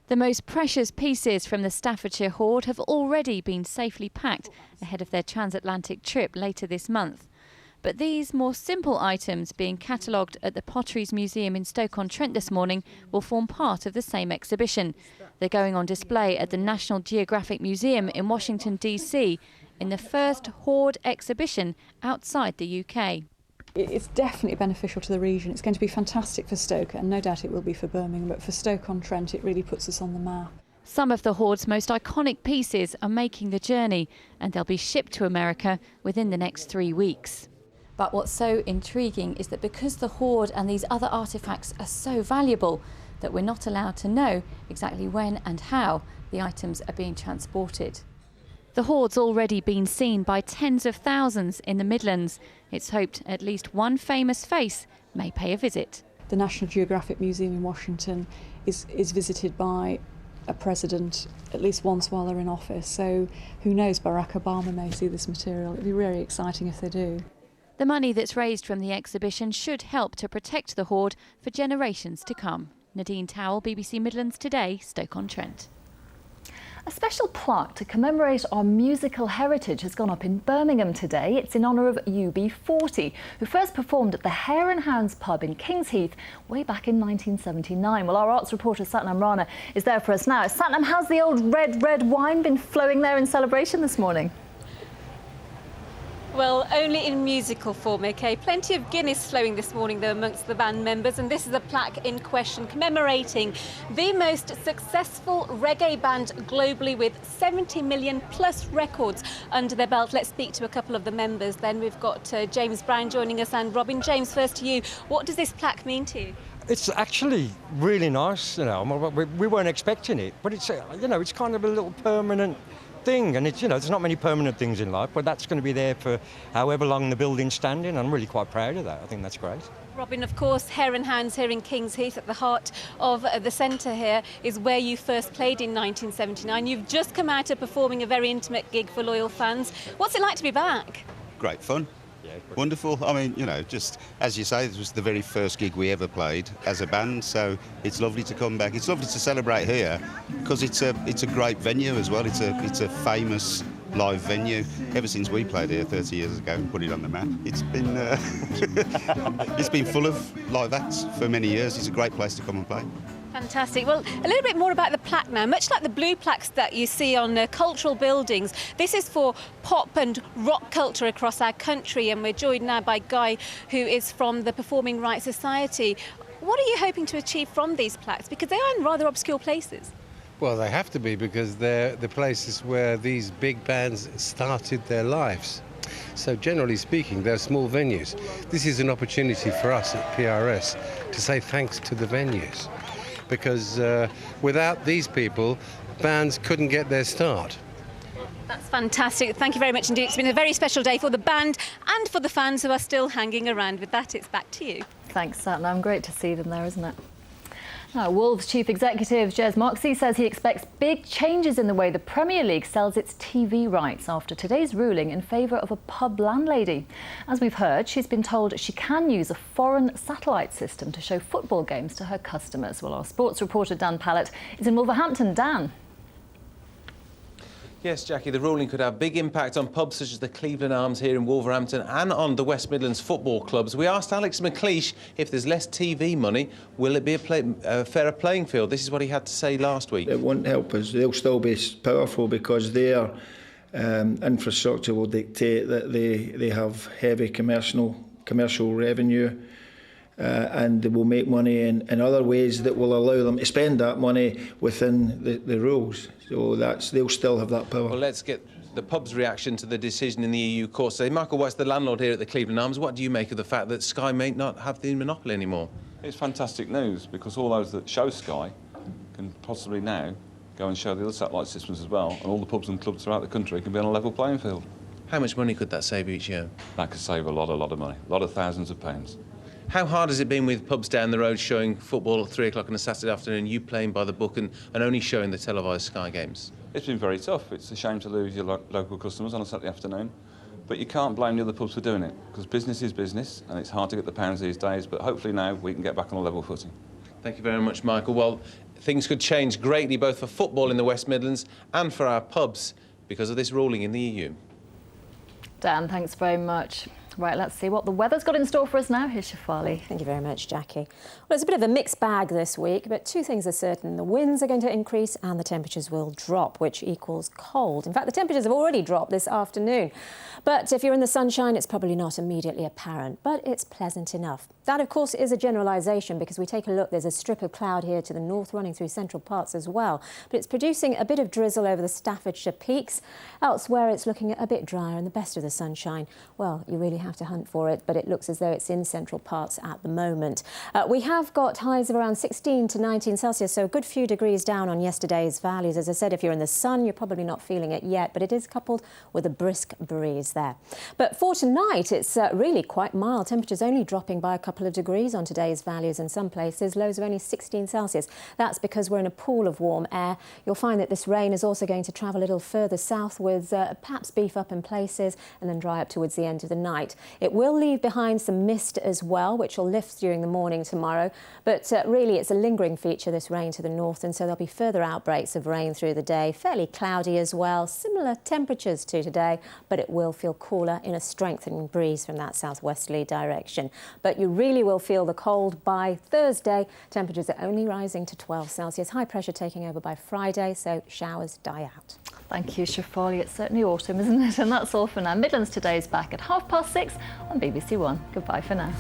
The most precious pieces from the Staffordshire Hoard have already been safely packed ahead of their transatlantic trip later this month. But these more simple items being catalogued at the Potteries Museum in Stoke-on-Trent this morning will form part of the same exhibition. They're going on display at the National Geographic Museum in Washington, D.C. in the first Hoard exhibition outside the UK. It's definitely beneficial to the region. It's going to be fantastic for Stoke, and no doubt it will be for Birmingham, but for Stoke-on-Trent it really puts us on the map. Some of the Hoard's most iconic pieces are making the journey, and they'll be shipped to America within the next 3 weeks. But what's so intriguing is that because the Hoard and these other artefacts are so valuable, that we're not allowed to know exactly when and how the items are being transported. The Hoard's already been seen by tens of thousands in the Midlands. It's hoped at least one famous face may pay a visit. The National Geographic Museum in Washington is visited by a president at least once while they're in office, so who knows, Barack Obama may see this material. It'd be really exciting if they do. The money that's raised from the exhibition should help to protect the Hoard for generations to come. Nadine Towell, BBC Midlands Today, Stoke-on-Trent. A special plaque to commemorate our musical heritage has gone up in Birmingham today. It's in honour of UB40, who first performed at the Hare and Hounds pub in Kings Heath way back in 1979. Well, our arts reporter Satnam Rana is there for us now. Satnam, how's the old red wine been flowing there in celebration this morning? Well, only in musical form, OK? Plenty of Guinness flowing this morning, though, amongst the band members, and this is a plaque in question commemorating the most successful reggae band globally with 70 million plus records under their belt. Let's speak to a couple of the members then. We've got James Brown joining us and Robin. James, first to you. What does this plaque mean to you? It's actually really nice, you know. We weren't expecting it, but it's, you know, it's kind of a little permanent thing, and it's, you know, there's not many permanent things in life, but that's going to be there for however long the building's standing. I'm really quite proud of that. I think that's great. Robin, of course, Hare and Hounds here in Kings Heath, at the heart of the centre here, is where you first played in 1979. You've just come out of performing a very intimate gig for loyal fans. What's it like to be back? Great fun. Wonderful. I mean, you know, just as you say, this was the very first gig we ever played as a band, so it's lovely to come back. It's lovely to celebrate here because it's a great venue as well. It's a famous live venue. Ever since we played here 30 years ago and put it on the map, it's been it's been full of live acts for many years. It's a great place to come and play. Fantastic. Well, a little bit more about the plaque now. Much like the blue plaques that you see on cultural buildings, this is for pop and rock culture across our country, and we're joined now by Guy, who is from the Performing Rights Society. What are you hoping to achieve from these plaques? Because they are in rather obscure places. Well, they have to be, because they're the places where these big bands started their lives. So generally speaking, they're small venues. This is an opportunity for us at PRS to say thanks to the venues, because without these people, bands couldn't get their start. That's fantastic. Thank you very much indeed. It's been a very special day for the band and for the fans who are still hanging around. With that, it's back to you. Thanks, Satnam. Great to see them there, isn't it? Now, Wolves Chief Executive Jez Moxey says he expects big changes in the way the Premier League sells its TV rights after today's ruling in favour of a pub landlady. As we've heard, she's been told she can use a foreign satellite system to show football games to her customers. Well, our sports reporter Dan Pallett is in Wolverhampton. Dan. Yes, Jackie, the ruling could have big impact on pubs such as the Cleveland Arms here in Wolverhampton and on the West Midlands football clubs. We asked Alex McLeish if there's less TV money, will it be a fairer playing field? This is what he had to say last week. It won't help us. They'll still be powerful because their infrastructure will dictate that they have heavy commercial revenue. And they will make money in other ways that will allow them to spend that money within the rules. So they'll still have that power. Well, let's get the pub's reaction to the decision in the EU courts today. Michael White's the landlord here at the Cleveland Arms. What do you make of the fact that Sky may not have the monopoly anymore? It's fantastic news, because all those that show Sky can possibly now go and show the other satellite systems as well, and all the pubs and clubs throughout the country can be on a level playing field. How much money could that save each year? That could save a lot of money, a lot of thousands of pounds. How hard has it been with pubs down the road showing football at 3 o'clock on a Saturday afternoon, you playing by the book and only showing the televised Sky games? It's been very tough. It's a shame to lose your local customers on a Saturday afternoon, but you can't blame the other pubs for doing it, because business is business and it's hard to get the pounds these days, but hopefully now we can get back on a level footing. Thank you very much, Michael. Well, things could change greatly both for football in the West Midlands and for our pubs because of this ruling in the EU. Dan, thanks very much. Right, let's see what the weather's got in store for us now. Here's Shefali. Thank you very much, Jackie. Well, it's a bit of a mixed bag this week, but two things are certain. The winds are going to increase and the temperatures will drop, which equals cold. In fact, the temperatures have already dropped this afternoon. But if you're in the sunshine, it's probably not immediately apparent, but it's pleasant enough. That, of course, is a generalisation because we take a look, there's a strip of cloud here to the north running through central parts as well. But it's producing a bit of drizzle over the Staffordshire peaks. Elsewhere, it's looking a bit drier and the best of the sunshine. Well, you really have to hunt for it, but it looks as though it's in central parts at the moment. We have got highs of around 16 to 19 Celsius, so a good few degrees down on yesterday's values. As I said, if you're in the sun, you're probably not feeling it yet, but it is coupled with a brisk breeze there. But for tonight, it's really quite mild. Temperatures only dropping by a couple of degrees on today's values in some places, lows of only 16 Celsius. That's because we're in a pool of warm air. You'll find that this rain is also going to travel a little further south with perhaps beef up in places and then dry up towards the end of the night. It will leave behind some mist as well, which will lift during the morning tomorrow. But really, it's a lingering feature, this rain to the north, and so there'll be further outbreaks of rain through the day. Fairly cloudy as well, similar temperatures to today, but it will feel cooler in a strengthening breeze from that southwesterly direction. But you really will feel the cold by Thursday. Temperatures are only rising to 12 Celsius. High pressure taking over by Friday, so showers die out. Thank you, Shefali. It's certainly autumn, isn't it? And that's all for now. Midlands Today is back at 6:30 on BBC One. Goodbye for now.